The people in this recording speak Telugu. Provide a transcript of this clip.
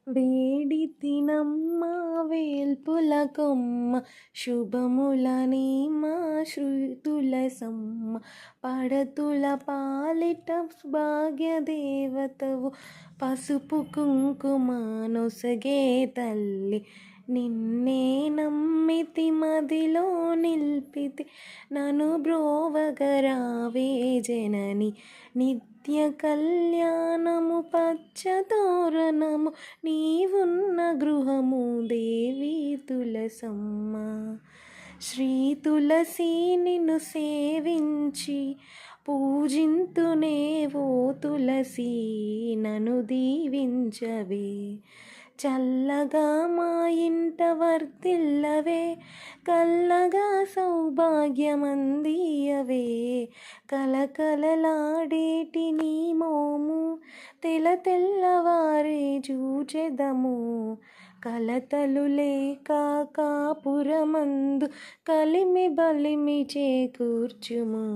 వేడితినమ్మ వేల్పుల కొమ్మ శుభములని మా శృతుల సమ్మ పడతుల పాలిట భాగ్యదేవతవు పసుపు కుంకుమ నొసగే తల్లి నిన్నే నమ్మితి మదిలో నిల్పితి నను బ్రోవగరావే జనని నిత్య కళ్యాణము పచ్చతోరణము నీవున్న గృహము దేవి తులసమ్మ శ్రీ తులసి నిన్ను సేవించి పూజింతునేవో తులసి నను దీవించవే చల్లగా మా ఇంట వర్తిల్లవే కల్లగా సౌభాగ్యమందియవే కలకలలాడేటి నీ మోము తెల్లవారే చూచెదము కలతలు లేక కాపురమందు కలిమి బలిమి చేకూర్చుము